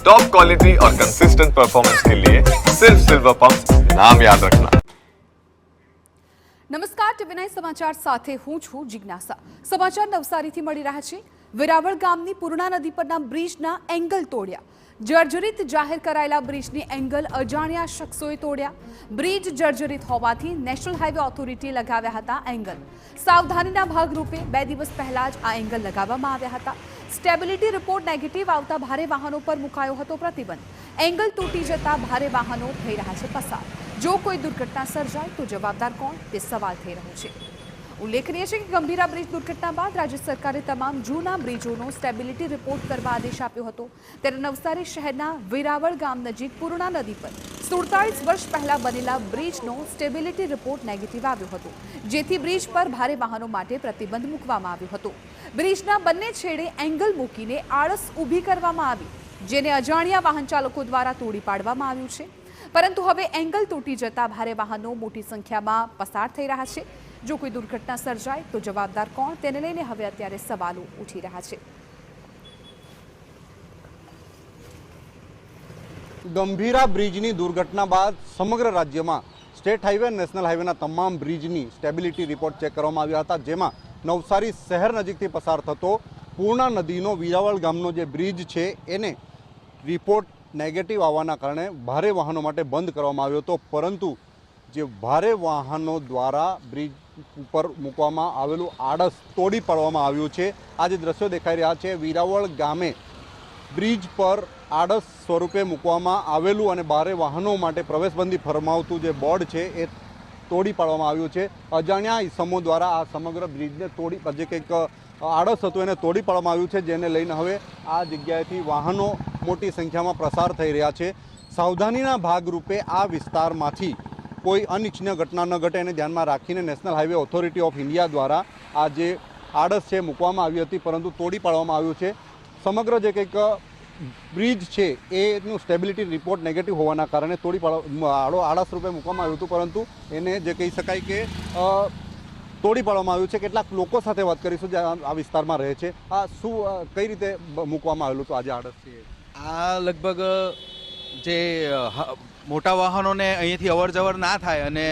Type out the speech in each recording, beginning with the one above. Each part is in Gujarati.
टॉप क्वालिटी और कंसिस्टेंट परफॉर्मेंस के लिए सिर्फ सिल्वर पंप नाम याद रखना। નમસ્કાર, ટીવી9 સમાચાર સાથે હું છું જિજ્ઞાસા। સમાચાર નવસારીથી મળી રહ્યા છે। વેરાવળ ગામની પૂર્ણા નદી પરના બ્રિજના એંગલ તોડ્યા। જર્જરિત જાહેર કરાયેલા બ્રિજની એંગલ અજાણ્યા શખ્સોએ તોડ્યા। બ્રિજ જર્જરિત હોવાથી નેશનલ હાઈવે ઓથોરિટીએ લગાવ્યા હતા એંગલ। સાવધાનીના ભાગરૂપે 2 દિવસ પહેલા જ આ એંગલ લગાવવામાં આવ્યા હતા। સ્ટેબિલિટી રિપોર્ટ નેગેટિવ આવતા ભારે વાહનો પર મુકાયો હતો પ્રતિબંધ। એંગલ તૂટી જતા ભારે વાહનો થઈ રહ્યા છે પસાર। જો કોઈ દુર્ઘટના સર્જાય તો જવાબદાર કોણ તે સવાલ થઈ રહ્યો છે। ઉલ્લેખનીય છે કે ગંભીરા બ્રિજ દુર્ઘટના બાદ રાજ્ય સરકારે તમામ જૂના બ્રિજોનો સ્ટેબિલિટી રિપોર્ટ કરવા આદેશ આપ્યો હતો। ત્યારે નવસારી શહેરના વેરાવળ ગામ નજીક પૂર્ણા નદી પર 47 વર્ષ પહેલા બનેલા બ્રિજનો સ્ટેબિલિટી રિપોર્ટ નેગેટિવ આવ્યો હતો, જેથી બ્રિજ પર ભારે વાહનો માટે પ્રતિબંધ મૂકવામાં આવ્યો હતો। બ્રિજના બંને છેડે એંગલ મૂકીને આળસ ઊભી કરવામાં આવી, જેને અજાણ્યા વાહન ચાલકો દ્વારા તોડી પાડવામાં આવ્યું છે। પરંતુ હવે એંગલ તૂટી જતા ભારે વાહનો મોટી સંખ્યામાં પસાર થઈ રહ્યા છે। જો કોઈ દુર્ઘટના સર્જાય તો જવાબદાર કોણ તેને લઈને હવે અત્યારે સવાલો ઉઠી રહ્યા છે। ગંભીરા બ્રિજની દુર્ઘટના બાદ સમગ્ર રાજ્યમાં સ્ટેટ હાઈવે અને નેશનલ હાઈવેના તમામ બ્રિજની સ્ટેબિલિટી રિપોર્ટ ચેક કરવામાં આવ્યા હતા, જેમાં નવસારી શહેર નજીકથી પસાર થતો પૂર્ણા નદીનો વેરાવળ ગામનો જે બ્રિજ છે એને રિપોર્ટ નેગેટિવ આવવાના કારણે ભારે વાહનો માટે બંધ કરવામાં આવ્યો હતો। પરંતુ જે ભારે વાહનો દ્વારા બ્રિજ ઉપર મૂકવામાં આવેલું આડસ તોડી પાડવામાં આવ્યું છે। આ જે દ્રશ્યો દેખાઈ રહ્યા છે, વેરાવળ ગામે બ્રિજ પર આડસ સ્વરૂપે મૂકવામાં આવેલું અને ભારે વાહનો માટે પ્રવેશબંધી ફરમાવતું જે બોર્ડ છે એ તોડી પાડવામાં આવ્યું છે। અજાણ્યા ઇસમો દ્વારા આ સમગ્ર બ્રિજને તોડી જે કંઈક આડસ હતું એને તોડી પાડવામાં આવ્યું છે, જેને લઈને હવે આ જગ્યાએથી વાહનો મોટી સંખ્યામાં પ્રસાર થઈ રહ્યા છે। સાવધાનીના ભાગરૂપે આ વિસ્તારમાંથી કોઈ અનિચ્છનીય ઘટના ન ઘટે એને ધ્યાનમાં રાખીને national highway authority of India દ્વારા આ જે આડસ છે મૂકવામાં આવી હતી, પરંતુ તોડી પાડવામાં આવ્યું છે। સમગ્ર જે કંઈક બ્રિજ છે એનું સ્ટેબિલિટી રિપોર્ટ નેગેટિવ હોવાના કારણે આડસ રૂપે મૂકવામાં આવ્યું હતું, પરંતુ એને જે કહી શકાય કે તોડી પાડવામાં આવ્યું છે। કેટલાક લોકો સાથે વાત કરીશું જે આ વિસ્તારમાં રહે છે। આ શું કઈ રીતે મૂકવામાં આવેલું હતું આજે આડસ છે? આ લગભગ જે મોટા વાહનોને અહીંયાથી અવર જવર ના થાય અને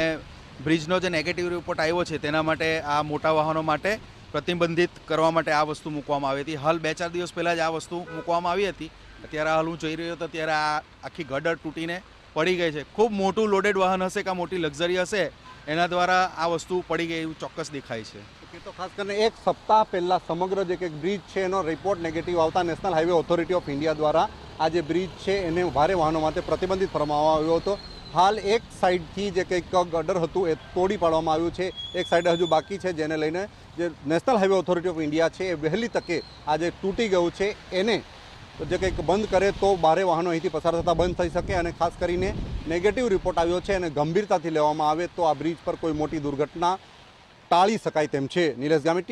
બ્રિજનો જે નેગેટિવ રિપોર્ટ આવ્યો છે તેના માટે આ મોટા વાહનો માટે પ્રતિબંધિત કરવા માટે આ વસ્તુ મૂકવામાં આવી હતી। હાલ 2-4 દિવસ પહેલાં જ આ વસ્તુ મૂકવામાં આવી હતી। અત્યારે હાલ હું જોઈ રહ્યો હતો ત્યારે આ આખી ગટર તૂટીને પડી ગઈ છે। ખૂબ મોટું લોડેડ વાહન હશે કે મોટી લક્ઝરી હશે એના દ્વારા આ વસ્તુ પડી ગઈ એવું ચોક્કસ દેખાય છે। તો ખાસ કરીને 1 સપ્તાહ પહેલાં સમગ્ર જે કંઈક બ્રિજ છે એનો રિપોર્ટ નેગેટિવ આવતા national highway authority of India દ્વારા આ જે બ્રિજ છે એને ભારે વાહનો માટે પ્રતિબંધિત ફરમાવવામાં આવ્યો હતો। હાલ એક સાઈડથી જે કંઈક ગટર હતું એ તોડી પાડવામાં આવ્યું છે, એક સાઈડ હજુ બાકી છે, જેને લઈને જે national highway authority of India છે એ વહેલી તકે આ જે તૂટી ગયું છે એને જે કંઈક બંધ કરે તો ભારે વાહનો અહીંથી પસાર થતાં બંધ થઈ શકે અને ખાસ કરીને નેગેટિવ રિપોર્ટ આવ્યો છે અને ગંભીરતાથી લેવામાં આવે તો આ બ્રિજ પર કોઈ મોટી દુર્ઘટના ટાળી શકાય તેમ છે। નિલેશ ગામિત,